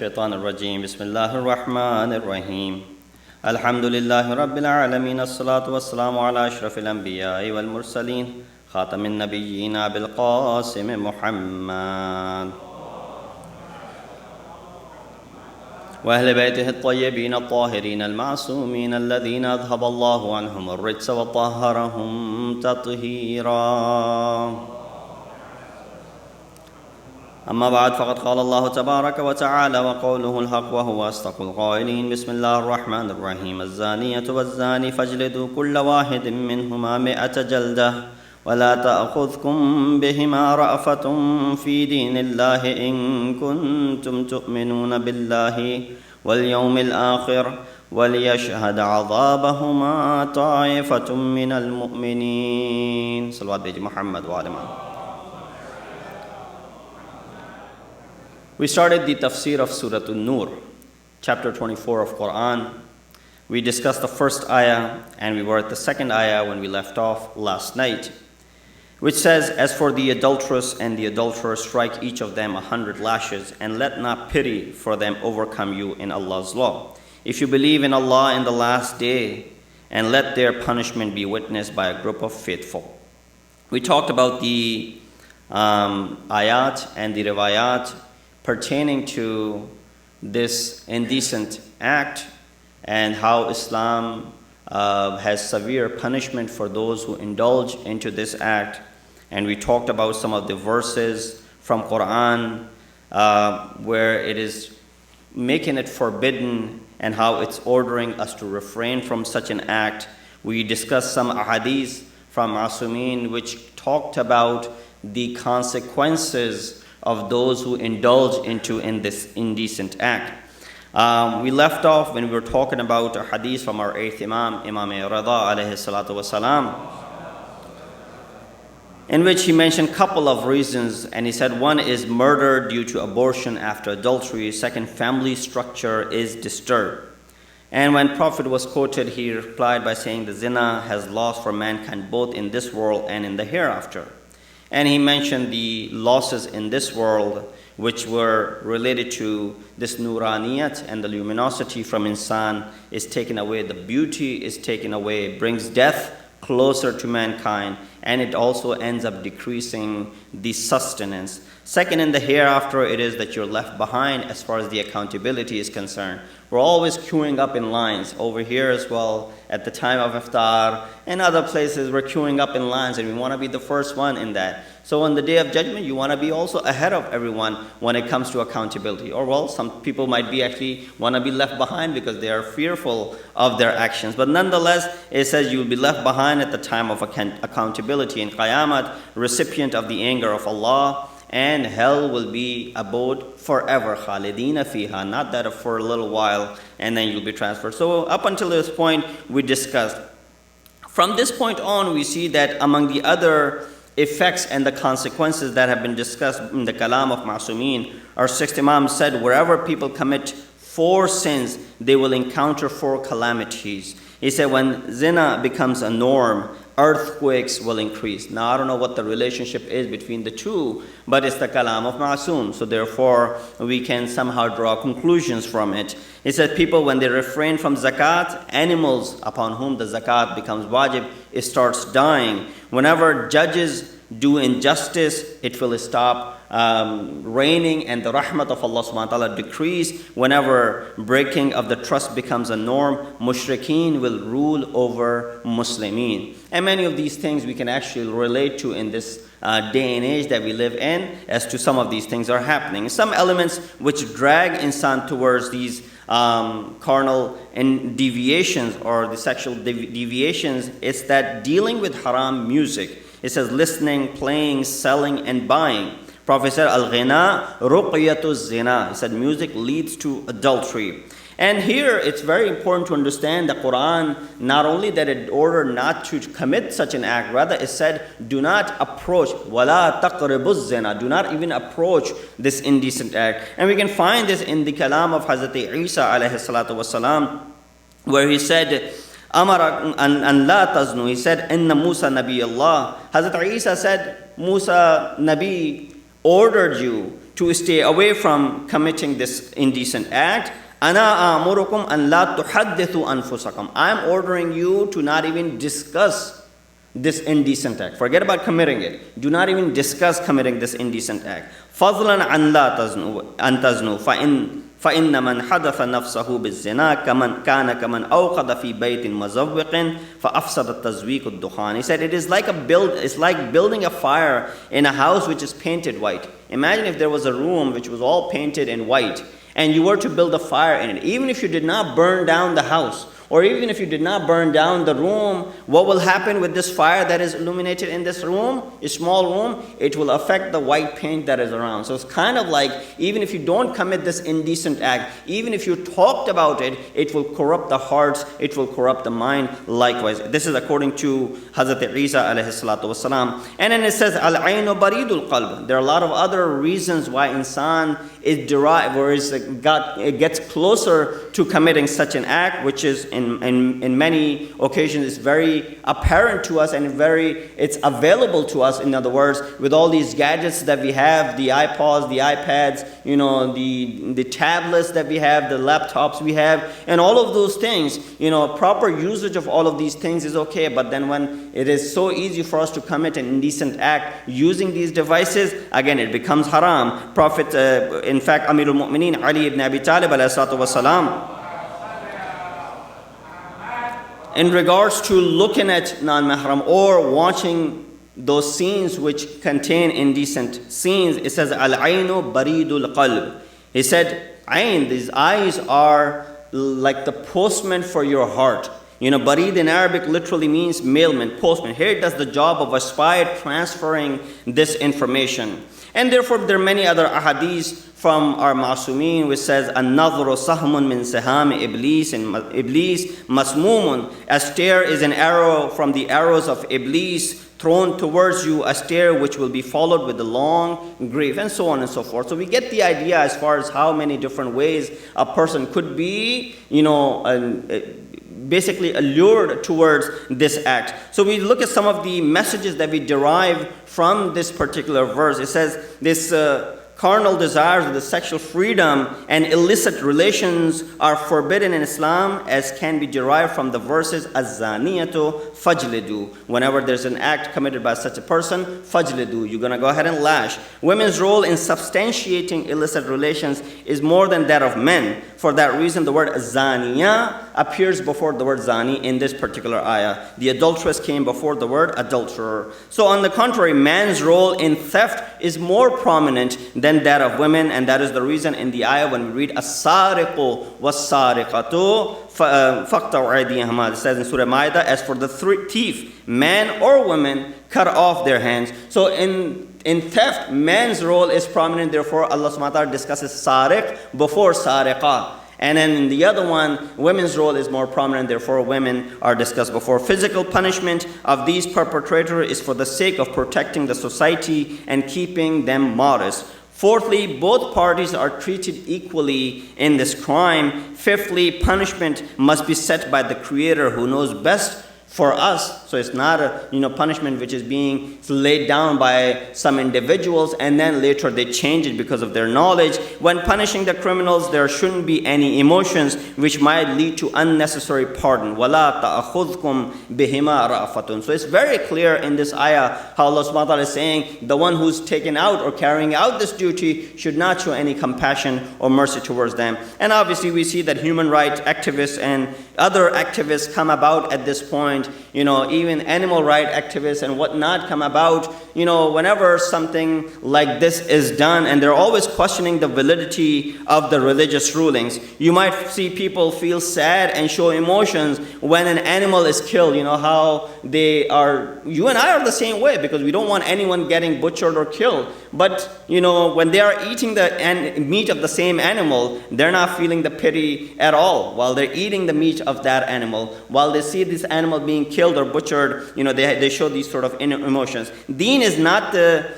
الشيطان الرجيم بسم الله الرحمن الرحيم الحمد لله رب العالمين الصلاة والسلام على أشرف الأنبياء والمرسلين خاتم النبيين أبي القاسم محمد وأهل بيته الطيبين الطاهرين المعصومين الذين أذهب الله عنهم الرجس وطهرهم تطهيرا. أما بعد فقد قال الله تبارك وتعالى وقوله الحق وهو أصدق القائلين بسم الله الرحمن الرحيم الزانية والزاني فاجلدوا كل واحد منهما 100 جلدة ولا تأخذكم بهما رأفة في دين الله إن كنتم تؤمنون بالله واليوم الآخر وليشهد عذابهما طائفة من المؤمنين. صلوات بيجي محمد وعلى محمد. We started the tafsir of Surah Noor, chapter 24 of Quran. We discussed the first ayah and we were at the second ayah when we left off last night, which says, as for the adulteress and the adulterer, strike each of them 100 lashes and let not pity for them overcome you in Allah's law. If you believe in Allah in the last day, and let their punishment be witnessed by a group of faithful. We talked about the ayat and the riwayat pertaining to this indecent act and how Islam has severe punishment for those who indulge into this act. And we talked about some of the verses from Quran where it is making it forbidden and how it's ordering us to refrain from such an act. We discussed some ahadith from Masumin which talked about the consequences of those who indulge in this indecent act. We left off when we were talking about a hadith from our eighth Imam, Imam Rida alayhi salatu wasalam, in which he mentioned a couple of reasons, and he said one is murder due to abortion after adultery, second, family structure is disturbed. And when Prophet was quoted, he replied by saying the zina has loss for mankind both in this world and in the hereafter. And he mentioned the losses in this world which were related to this nuraniyat, and the luminosity from insan is taken away, the beauty is taken away, it brings death closer to mankind, and it also ends up decreasing the sustenance. Second, in the hereafter, it is that you're left behind as far as the accountability is concerned. We're always queuing up in lines. Over here as well, at the time of iftar, and other places we're queuing up in lines, and we want to be the first one in that. So on the day of judgment, you want to be also ahead of everyone when it comes to accountability. Or well, some people might be actually want to be left behind because they are fearful of their actions. But nonetheless, it says you will be left behind at the time of accountability. In Qiyamah, recipient of the anger of Allah, and hell will be abode forever, khalidina fiha, not that for a little while and then you'll be transferred. So up until this point we discussed. From this point on, we see that among the other effects and the consequences that have been discussed in the kalam of Masumin, our sixth Imam said wherever people commit 4 sins, they will encounter 4 calamities. He said when zina becomes a norm, earthquakes will increase. Now I don't know what the relationship is between the two, but it's the kalam of Ma'asum, so therefore we can somehow draw conclusions from it. He said people, when they refrain from zakat, animals upon whom the zakat becomes wajib, it starts dying. Whenever judges do injustice, it will stop raining, and the rahmat of Allah subhanahu wa ta'ala decrease. Whenever breaking of the trust becomes a norm, mushrikeen will rule over Muslimin. And many of these things we can actually relate to in this day and age that we live in, as to some of these things are happening. Some elements which drag insan towards these carnal and deviations, or the sexual deviations, it's that dealing with haram music. It says listening, playing, selling, and buying. Prophet said, Al-ghina ruqyatu zina. He said music leads to adultery. And here it's very important to understand the Quran, not only that it ordered not to commit such an act, rather it said, do not approach, wala taqribu zina, do not even approach this indecent act. And we can find this in the kalam of Hazrat Isa alayhi salatu wasalam, where he said, Amara an la taznu. He said, Inna Musa Nabi Allah. Hazrat Isa said, Musa Nabi ordered you to stay away from committing this indecent act. أَنَا آمُرُكُمْ أَنْ لَا تُحَدِّثُوا أَنفُسَكُمْ. I'm ordering you to not even discuss this indecent act. Forget about committing it. Do not even discuss committing this indecent act. فَضْلًا عَنْ لَا تَزْنُوا فَإِنَّ مَنْ حَدَثَ نَفْسَهُ بِالزِّنَا كَمَنْ أَوْقَدَ فِي بَيْتٍ مَزَوِّقٍ فَأَفْسَدَ التَّزْوِيقُ الدُّخَانِ. He said it's like building a fire in a house which is painted white. Imagine if there was a room which was all painted in white, and you were to build a fire in it. Even if you did not burn down the house, or even if you did not burn down the room, what will happen with this fire that is illuminated in this room, a small room? It will affect the white paint that is around. So it's kind of like, even if you don't commit this indecent act, even if you talked about it, it will corrupt the hearts, it will corrupt the mind likewise. This is according to Hazrat Isa alayhi salatu wasalam. And then it says, Al-Ainu baridul qalb. There are a lot of other reasons why insan is derived, or it gets closer to committing such an act, which is in many occasions is very apparent to us, and it's available to us. In other words, with all these gadgets that we have, the iPods, the iPads, the tablets that we have, the laptops we have, and all of those things, proper usage of all of these things is okay. But then when it is so easy for us to commit an indecent act using these devices, again it becomes haram. Prophet, in fact, Amirul Mu'mineen Ali ibn Abi Talib alayhi salatu wasalam, in regards to looking at non-mahram or watching those scenes which contain indecent scenes, it says, Al-Ainu baridul qalb. He said, Ain, these eyes are like the postman for your heart. Barid in Arabic literally means mailman, postman. Here it does the job of a spy transferring this information. And therefore there are many other ahadith from our Ma'asumeen which says, An-nadhru sahmun min siham iblis, and iblis masmumun. A stare is an arrow from the arrows of iblis thrown towards you, a stare which will be followed with a long grief, and so on and so forth. So we get the idea as far as how many different ways a person could be, basically allured towards this act. So we look at some of the messages that we derive from this particular verse. It says this carnal desires of the sexual freedom and illicit relations are forbidden in Islam, as can be derived from the verses Az-zaniyatu fajlidu. Whenever there's an act committed by such a person, fajlidu, you're going to go ahead and lash. Women's role in substantiating illicit relations is more than that of men. For that reason, the word zaniya appears before the word zani in this particular ayah. The adulteress came before the word adulterer. So on the contrary, man's role in theft is more prominent than that of women, and that is the reason in the ayah when we read as-sariqu was-sariqatu faqta'u aydiyahuma, it says in Surah Ma'idah, as for the thief, man or woman, cut off their hands. So in theft, man's role is prominent. Therefore, Allah subhanahu wa ta'ala discusses sariq before sariqah. And then in the other one, women's role is more prominent. Therefore, women are discussed before. Physical punishment of these perpetrators is for the sake of protecting the society and keeping them modest. Fourthly, both parties are treated equally in this crime. Fifthly, punishment must be set by the Creator who knows best for us. So it's not a punishment which is being laid down by some individuals and then later they change it because of their knowledge. When punishing the criminals, there shouldn't be any emotions which might lead to unnecessary pardon. وَلَا تَأْخُذْكُمْ بِهِمَا رَأْفَةٌ. So it's very clear in this ayah how Allah subhanahu wa ta'ala is saying the one who's taken out or carrying out this duty should not show any compassion or mercy towards them. And obviously we see that human rights activists and other activists come about at this point. Even animal rights activists and whatnot come about, whenever something like this is done, and they're always questioning the validity of the religious rulings. You might see people feel sad and show emotions when an animal is killed. How they are, you and I are the same way, because we don't want anyone getting butchered or killed. But, when they are eating the meat of the same animal, they're not feeling the pity at all while they're eating the meat of that animal. While they see this animal being killed or butchered, they show these sort of emotions. Deen is not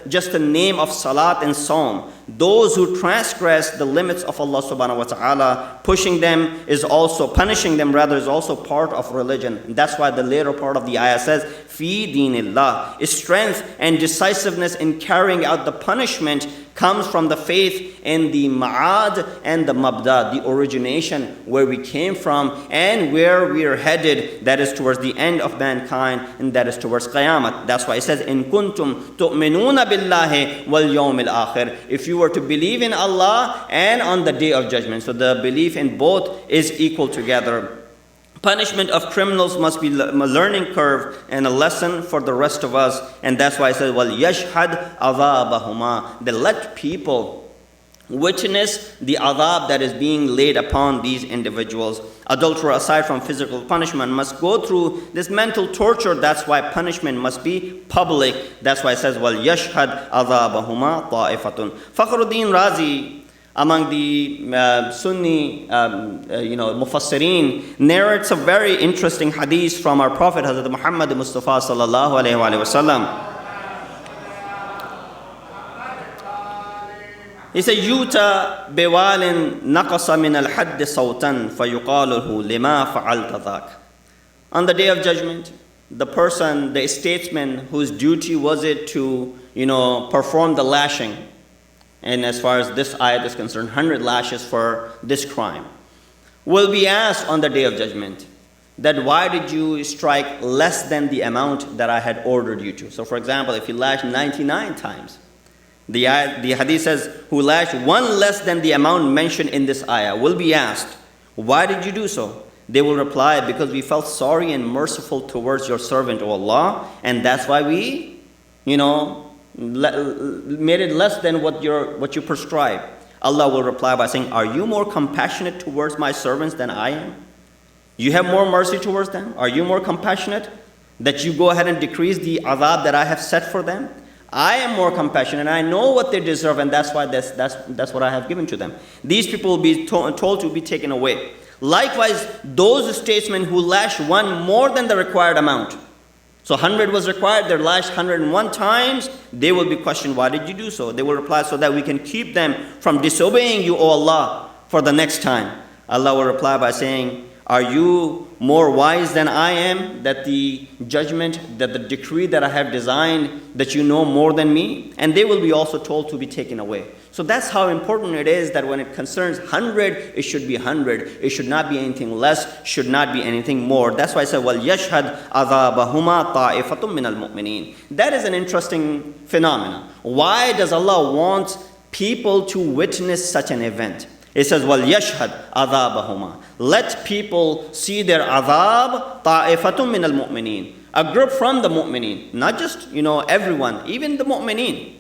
just the name of salat and saum. Those who transgress the limits of Allah subhanahu wa ta'ala, punishing them is also part of religion. And that's why the later part of the ayah says, Fi deenillah, is strength and decisiveness in carrying out the punishment comes from the faith in the ma'ad and the mabda, the origination, where we came from and where we are headed, that is towards the end of mankind, and that is towards Qiyamah. That's why it says, In kuntum tu'minuna billahi wal yawmil akhir. If you were to believe in Allah and on the day of judgment. So the belief in both is equal together. Punishment of criminals must be a learning curve and a lesson for the rest of us. And that's why it says, وَلْيَشْهَدْ عَذَابَهُمَا. That let people witness the adhab that is being laid upon these individuals. Adulterer, aside from physical punishment, must go through this mental torture. That's why punishment must be public. That's why it says, وَلْيَشْهَدْ عَذَابَهُمَا طَائِفَةٌ. Fakhruddin Razi, among the Sunni Mufassirin, narrates a very interesting hadith from our Prophet Hazrat Muhammad Mustafa sallallahu alayhi wa sallam. He said, Yuta bewalin naqasa min al-hadd sawtan fayuqaluhu lima fa'alta dhak. On the day of judgment, the person, the statesman whose duty was it to, perform the lashing, and as far as this ayat is concerned, 100 lashes for this crime, will be asked on the day of judgment that why did you strike less than the amount that I had ordered you to? So for example, if you lash 99 times, the hadith says, who lashed one less than the amount mentioned in this ayah will be asked, why did you do so? They will reply, because we felt sorry and merciful towards your servant, O Allah, and that's why we, made it less than what you prescribed. Allah will reply by saying, are you more compassionate towards my servants than I am? You have more mercy towards them? Are you more compassionate that you go ahead and decrease the adhab that I have set for them? I am more compassionate and I know what they deserve, and that's why that's what I have given to them. These people will be told to be taken away. Likewise, those statesmen who lash one more than the required amount. So 100 was required, they're lashed 101 times, they will be questioned, why did you do so? They will reply, so that we can keep them from disobeying you, O Allah, for the next time. Allah will reply by saying, are you more wise than I am, that the judgment, that the decree that I have designed, that you know more than me? And they will be also told to be taken away. So that's how important it is that when it concerns 100, it should be 100. It should not be anything less, should not be anything more. That's why I said, وَلْيَشْهَدْ عَذَابَهُمَا طَائِفَةٌ مِّنَ الْمُؤْمِنِينَ. That is an interesting phenomenon. Why does Allah want people to witness such an event? It says, وَلْيَشْهَدْ عَذَابَهُمَا. Let people see their adhab, طَائِفَةٌ مِّنَ الْمُؤْمِنِينَ. A group from the mu'mineen, not just, everyone, even the mu'mineen.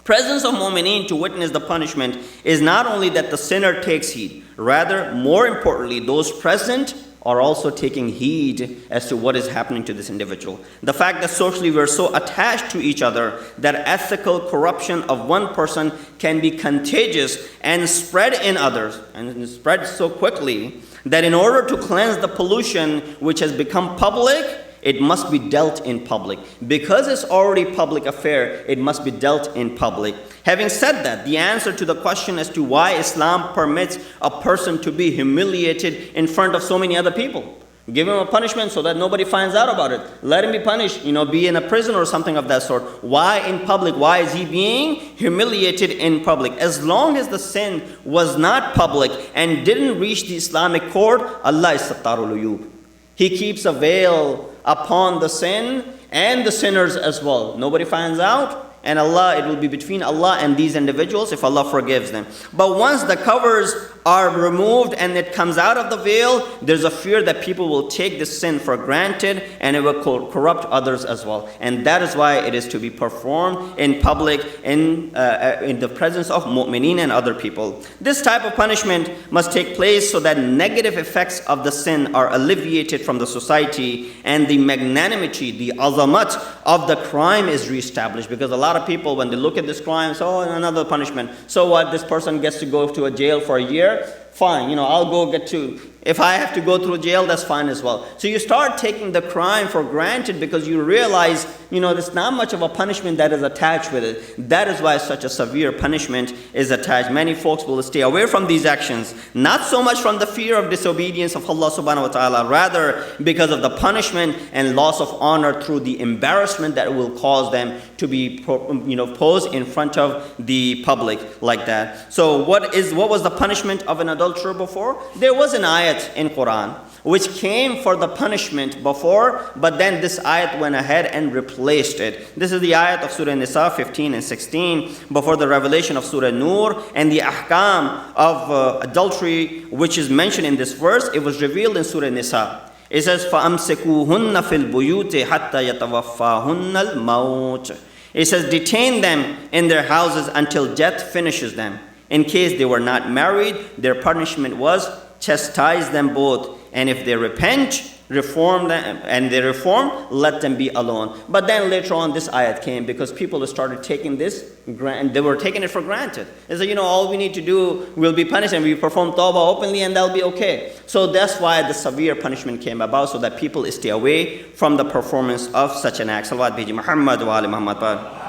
Presence of mu'mineen to witness the punishment is not only that the sinner takes heed, rather, more importantly, those present are also taking heed as to what is happening to this individual. The fact that socially we're so attached to each other that ethical corruption of one person can be contagious and spread in others, and spread so quickly that in order to cleanse the pollution which has become public, it must be dealt in public. Because it's already public affair, it must be dealt in public. Having said that, the answer to the question as to why Islam permits a person to be humiliated in front of so many other people. Give him a punishment so that nobody finds out about it. Let him be punished, be in a prison or something of that sort. Why in public? Why is he being humiliated in public? As long as the sin was not public and didn't reach the Islamic court, Allah is sattarul uyub. He keeps a veil upon the sin and the sinners as well. Nobody finds out, and Allah, it will be between Allah and these individuals if Allah forgives them. But once the covers are removed and it comes out of the veil, there's a fear that people will take this sin for granted and it will corrupt others as well. And that is why it is to be performed in public, in the presence of mu'mineen and other people. This type of punishment must take place so that negative effects of the sin are alleviated from the society and the magnanimity, the azamat of the crime is reestablished. Because a lot of people, when they look at this crime, so another punishment. So what? This person gets to go to a jail for a year. fine, I'll go get to, if I have to go through jail, that's fine as well. So you start taking the crime for granted because you realize, there's not much of a punishment that is attached with it. That is why such a severe punishment is attached. Many folks will stay away from these actions, not so much from the fear of disobedience of Allah subhanahu wa ta'ala, rather because of the punishment and loss of honor through the embarrassment that will cause them to be posed in front of the public like that. So what was the punishment of an adulterer before? There was an ayat in Quran which came for the punishment before, but then this ayat went ahead and replaced it. This is the ayat of Surah Nisa 15 and 16 before the revelation of Surah Noor, and the ahkam of adultery which is mentioned in this verse, it was revealed in Surah Nisa. It says, فَأَمْسِكُوهُنَّ فِي الْبُيُوتِ حَتَّى يَتَوَفَّاهُنَّ الْمَوْتِ. It says, detain them in their houses until death finishes them. In case they were not married, their punishment was chastise them both, and if they repent, reform them, and they reform, let them be alone. But then later on this ayat came because people started taking this, they were taking it for granted. They said, all we need to do will be punished, and we perform tawbah openly and that'll be okay. So that's why the severe punishment came about, so that people stay away from the performance of such an act. Salawat biji Muhammad wa ali Muhammad.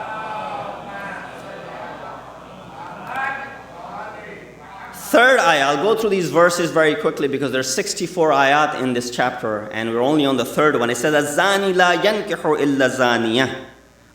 Third ayah, I'll go through these verses very quickly because there's 64 ayat in this chapter and we're only on the third one. It says, الزاني لا ينكح إلا زانية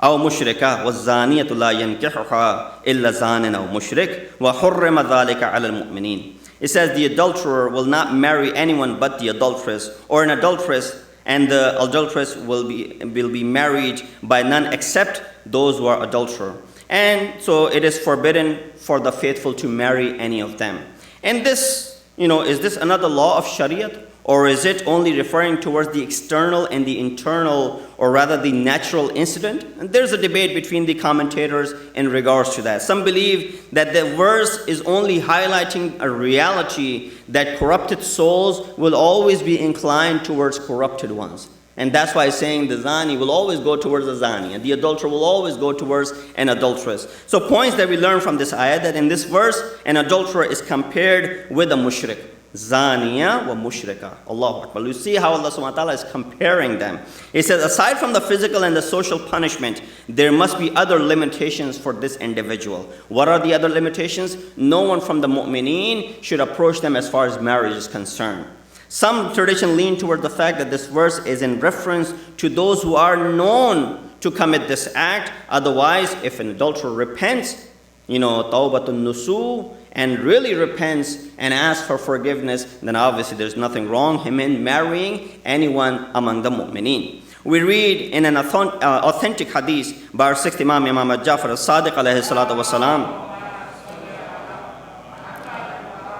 أو مشركة والزانية لا ينكحها إلا زان أو مشرك وحرم ذلك على المؤمنين. It says the adulterer will not marry anyone but the adulteress, or an adulteress, and the adulteress will be married by none except those who are adulterer. And so it is forbidden for the faithful to marry any of them. And this, is this another law of Shariat? Or is it only referring towards the external and the internal, or rather the natural incident? And there's a debate between the commentators in regards to that. Some believe that the verse is only highlighting a reality that corrupted souls will always be inclined towards corrupted ones. And that's why it's saying the zani will always go towards the zani, and the adulterer will always go towards an adulteress. So points that we learn from this ayah, that in this verse, an adulterer is compared with a mushrik. Zaniya wa mushrika. Allahu Akbar. You see how Allah subhanahu wa ta'ala is comparing them. It says, aside from the physical and the social punishment, there must be other limitations for this individual. What are the other limitations? No one from the mu'mineen should approach them as far as marriage is concerned. Some tradition lean toward the fact that this verse is in reference to those who are known to commit this act. Otherwise, if an adulterer repents, tawbatun nusu, and really repents and asks for forgiveness, then obviously there's nothing wrong him in marrying anyone among the mu'mineen. We read in an authentic hadith by our sixth Imam Jafar al-Sadiq alayhi salatu wasalam,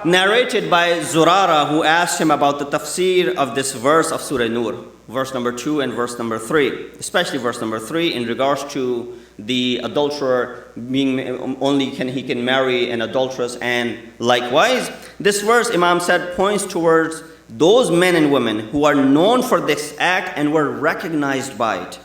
narrated by Zurara, who asked him about the tafsir of this verse of Surah Noor, verse number 2 and verse number 3, especially verse number 3 in regards to the adulterer being he can marry an adulteress, and likewise this verse, Imam said, points towards those men and women who are known for this act and were recognized by it.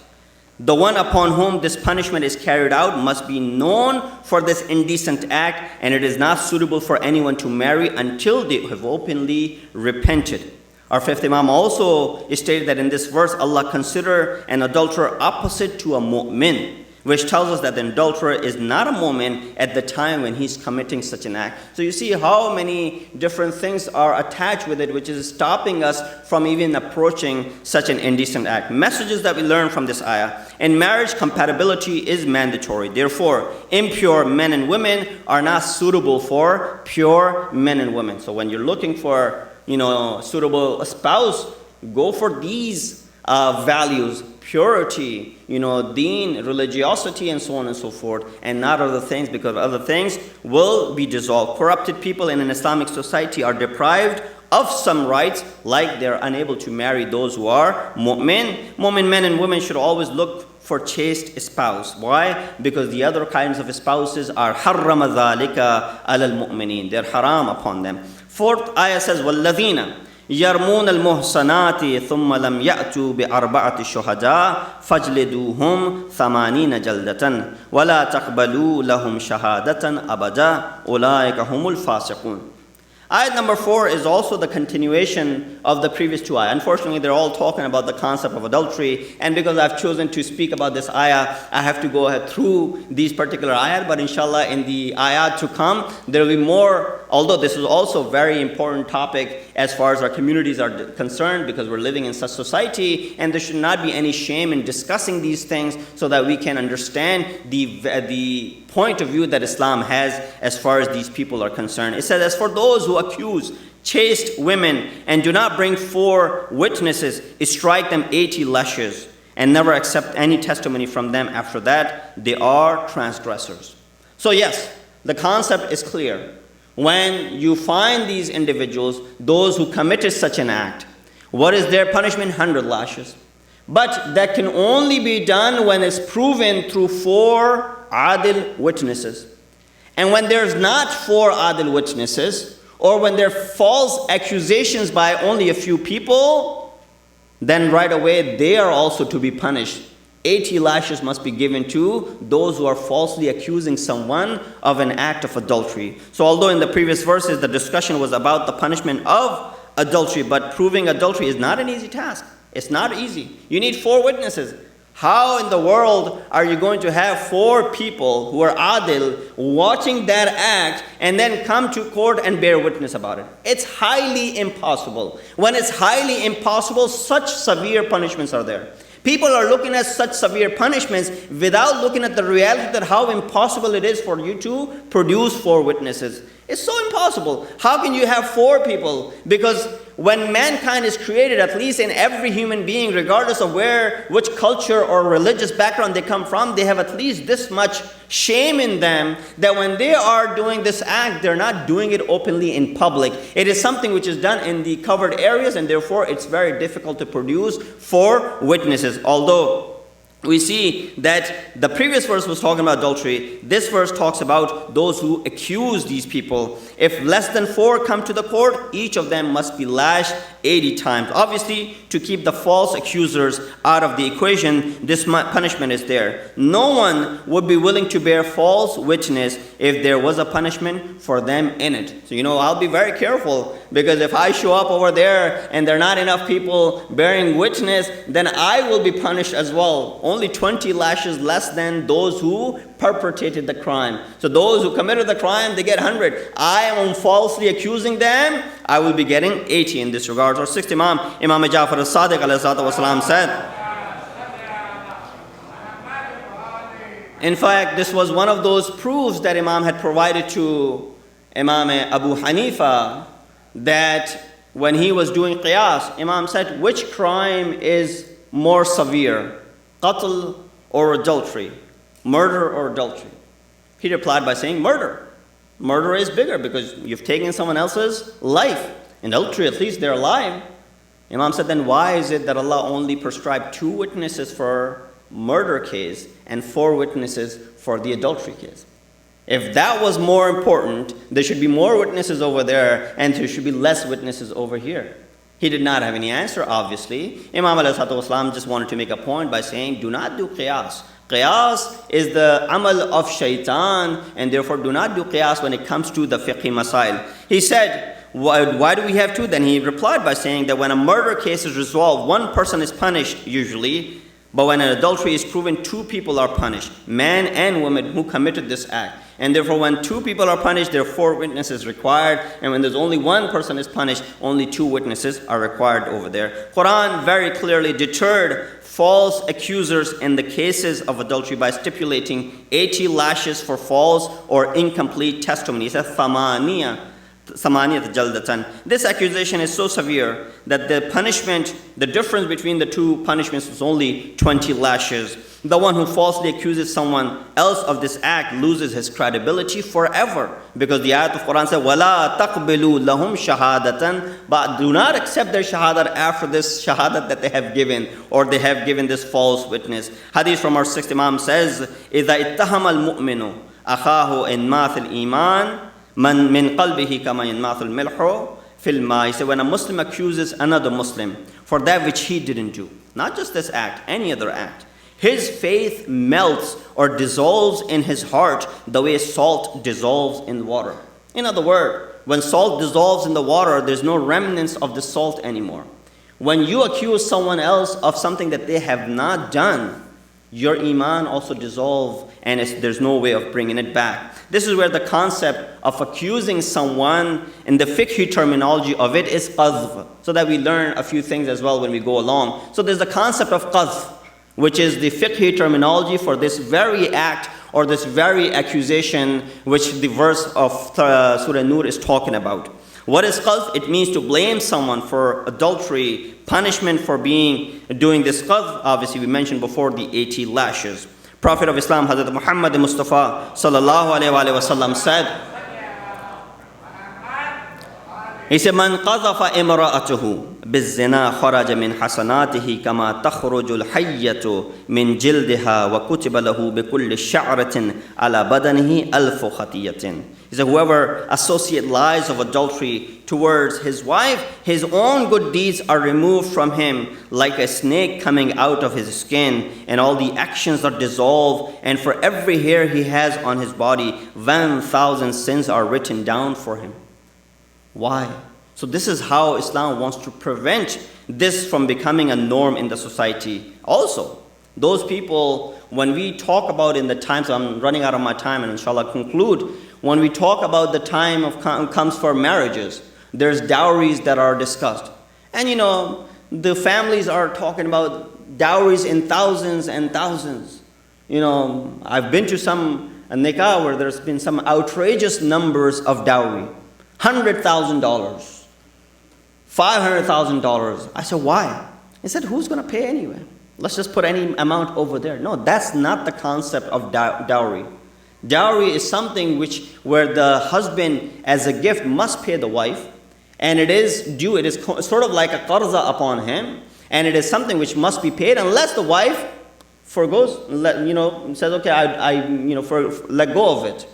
The one upon whom this punishment is carried out must be known for this indecent act, and it is not suitable for anyone to marry until they have openly repented. Our fifth Imam also stated that in this verse, Allah considered an adulterer opposite to a mu'min, which tells us that the adulterer is not a mu'min at the time when he's committing such an act. So you see how many different things are attached with it, which is stopping us from even approaching such an indecent act. Messages that we learn from this ayah. In marriage, compatibility is mandatory. Therefore, impure men and women are not suitable for pure men and women. So when you're looking for, suitable spouse, go for these values: purity, deen, religiosity, and so on and so forth, and not other things, because other things will be dissolved. Corrupted people in an Islamic society are deprived of some rights, like they're unable to marry those who are mu'min. Mu'min men and women should always look for chaste spouse. Why? Because the other kinds of spouses are harrama dhalika alal mu'minin. They're haram upon them. Fourth ayah says, وَالَّذِينَ يَرْمُونَ الْمُحْصَنَاتِ ثُمَّ لَمْ يَأْتُوا بِأَرْبَعَةِ شُهَدَاءَ فَاجْلِدُوهُمْ 80 جَلْدَةً وَلَا تَقْبَلُوا لَهُمْ شَهَادَةً أَبَدًا أُولَٰئِكَ هُمُ الْفَاسِقُونَ. Ayat number 4 is also the continuation of the previous two ayahs. Unfortunately, they're all talking about the concept of adultery, and because I've chosen to speak about this ayah, I have to go ahead through these particular ayat, but inshallah in the ayat to come, there will be more, although this is also a very important topic as far as our communities are concerned, because we're living in such society, and there should not be any shame in discussing these things so that we can understand the point of view that Islam has as far as these people are concerned. It says, as for those who accuse chaste women and do not bring 4 witnesses, strike them 80 lashes and never accept any testimony from them after that. They are transgressors. So yes, the concept is clear. When you find these individuals, those who committed such an act, what is their punishment? 100 lashes. But that can only be done when it's proven through 4 adil witnesses. And when there's not 4 adil witnesses, or when there are false accusations by only a few people, then right away they are also to be punished. 80 lashes must be given to those who are falsely accusing someone of an act of adultery. So although in the previous verses the discussion was about the punishment of adultery, but proving adultery is not an easy task. It's not easy. You need 4 witnesses. How in the world are you going to have 4 people who are adil watching that act and then come to court and bear witness about it? It's highly impossible. When it's highly impossible, such severe punishments are there. People are looking at such severe punishments without looking at the reality that how impossible it is for you to produce 4 witnesses. It's so impossible. How can you have 4 people? Because when mankind is created, at least in every human being, regardless of which culture or religious background they come from, they have at least this much shame in them that when they are doing this act, they're not doing it openly in public. It is something which is done in the covered areas, and therefore it's very difficult to produce 4 witnesses. Although we see that the previous verse was talking about adultery. This verse talks about those who accuse these people. If less than 4 come to the court, each of them must be lashed 80 times. Obviously, to keep the false accusers out of the equation, this punishment is there. No one would be willing to bear false witness if there was a punishment for them in it. So, I'll be very careful, because if I show up over there and there are not enough people bearing witness, then I will be punished as well. Only 20 lashes less than those who perpetrated the crime. So those who committed the crime, they get 100. I am falsely accusing them, I will be getting 80 in this regard. Or 6th Imam Ja'far al-Sadiq ﷺ said, in fact, this was one of those proofs that Imam had provided to Imam Abu Hanifa, that when he was doing qiyas, Imam said, which crime is more severe? Qatl or adultery? Murder or adultery? He replied by saying murder. Murder is bigger because you've taken someone else's life. In adultery, at least they're alive. Imam said, then why is it that Allah only prescribed 2 witnesses for murder case and 4 witnesses for the adultery case? If that was more important, there should be more witnesses over there and there should be less witnesses over here. He did not have any answer, obviously. Imam ﷺ just wanted to make a point by saying, do not do qiyas. Qiyas is the amal of shaitan, and therefore do not do qiyas when it comes to the fiqhi masail. He said, why do we have to? Then he replied by saying that when a murder case is resolved, 1 person is punished usually, but when an adultery is proven, 2 people are punished, man and woman who committed this act. And therefore when 2 people are punished, there are 4 witnesses required, and when there's only 1 person is punished, only 2 witnesses are required over there. Quran very clearly deterred false accusers in the cases of adultery by stipulating 80 lashes for false or incomplete testimony. It says Samaniyat jaldatan. This accusation is so severe that the punishment, the difference between the 2 punishments was only 20 lashes. The one who falsely accuses someone else of this act loses his credibility forever, because the ayat of Quran says, وَلَا تَقْبِلُوا لَهُمْ شَهَادَةً, but do not accept their shahadat after this shahadat that they have given, or they have given this false witness. Hadith from our 6th Imam says, إِذَا اتَّهَمَ الْمُؤْمِنُ أَخَاهُ إِنْمَاثِ الْإِيمَانِ مِنْ قَلْبِهِ كَمَا يَنْمَاثُ الْمِلْحُ فِي الْمَاءِ. He said, when a Muslim accuses another Muslim for that which he didn't do, not just this act, any other act, his faith melts or dissolves in his heart the way salt dissolves in water. In other words, when salt dissolves in the water, there's no remnants of the salt anymore. When you accuse someone else of something that they have not done, your iman also dissolves, and there's no way of bringing it back. This is where the concept of accusing someone in the fiqh terminology of it is qadhf, so that we learn a few things as well when we go along. So there's the concept of qadhf, which is the fiqh terminology for this very act or this very accusation which the verse of Surah Noor is talking about. What is qadhf? It means to blame someone for adultery, punishment for doing this qadhf. Obviously, we mentioned before the 80 lashes. Prophet of Islam, Hazrat Muhammad Mustafa sallallahu alayhi wa sallam said, he said, "Man qadhafa imra'atuhu biz-zina kharaja min hasanatihi kama takhruju al-hayyatu min jildiha wa kutiba lahu bi kulli sha'ratin ala badanihi alfu khatiyatin." He said, whoever associates lies of adultery towards his wife, his own good deeds are removed from him like a snake coming out of his skin, and all the actions are dissolved, and for every hair he has on his body, 1,000 sins are written down for him. Why? So this is how Islam wants to prevent this from becoming a norm in the society. Also, those people, when we talk about in the times, I'm running out of my time and inshallah conclude, when we talk about the time of comes for marriages, there's dowries that are discussed. And the families are talking about dowries in thousands and thousands. I've been to some nikah where there's been some outrageous numbers of dowry. $100,000, $500,000. I said, why? He said, who's going to pay anyway? Let's just put any amount over there. No, that's not the concept of dowry. Dowry is something where the husband as a gift must pay the wife, and it is due. It is sort of like a qarza upon him, and it is something which must be paid unless the wife forgoes, says, okay, let go of it.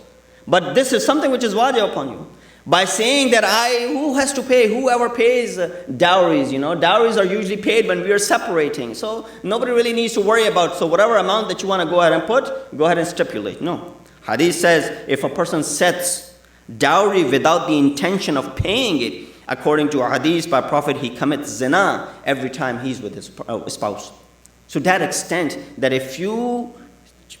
But this is something which is wajib upon you. By saying that who has to pay? Whoever pays dowries, dowries are usually paid when we are separating. So nobody really needs to worry about, so whatever amount that you want to go ahead and put, go ahead and stipulate. No. Hadith says if a person sets dowry without the intention of paying it, according to a hadith by Prophet, he commits zina every time he's with his spouse. To that extent that if you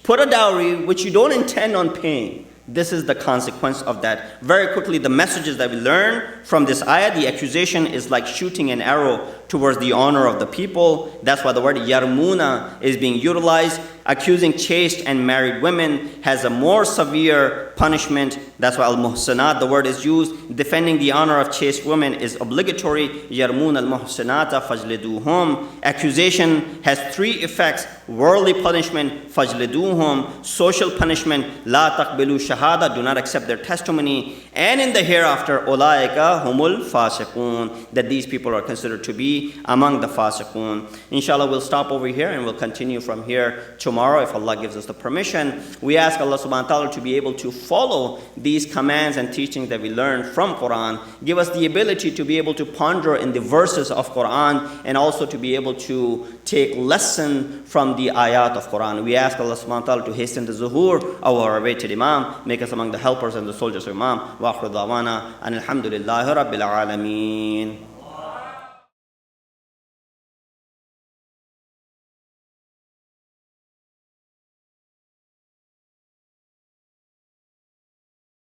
put a dowry which you don't intend on paying, this is the consequence of that. Very quickly, the messages that we learn from this ayah, the accusation is like shooting an arrow towards the honor of the people. That's why the word yarmuna is being utilized. Accusing chaste and married women has a more severe punishment. That's why al-muhsanat, the word is used. Defending the honor of chaste women is obligatory. Yarmun al-muhsanata fajliduhum. Accusation has three effects. Worldly punishment, fajliduhum. Social punishment, la taqbilu shahada, do not accept their testimony. And in the hereafter, ulaika humul fasiqun, that these people are considered to be among the fasiqun. Inshallah, we'll stop over here and we'll continue from here tomorrow if Allah gives us the permission. We ask Allah subhanahu wa ta'ala to be able to follow these commands and teachings that we learn from Quran. Give us the ability to be able to ponder in the verses of Quran, and also to be able to take lesson from the ayat of Quran. We ask Allah subhanahu wa ta'ala to hasten the zuhur of our awaited Imam, make us among the helpers and the soldiers of Imam. Wa akhiru da'wana and alhamdulillahi rabbil alameen.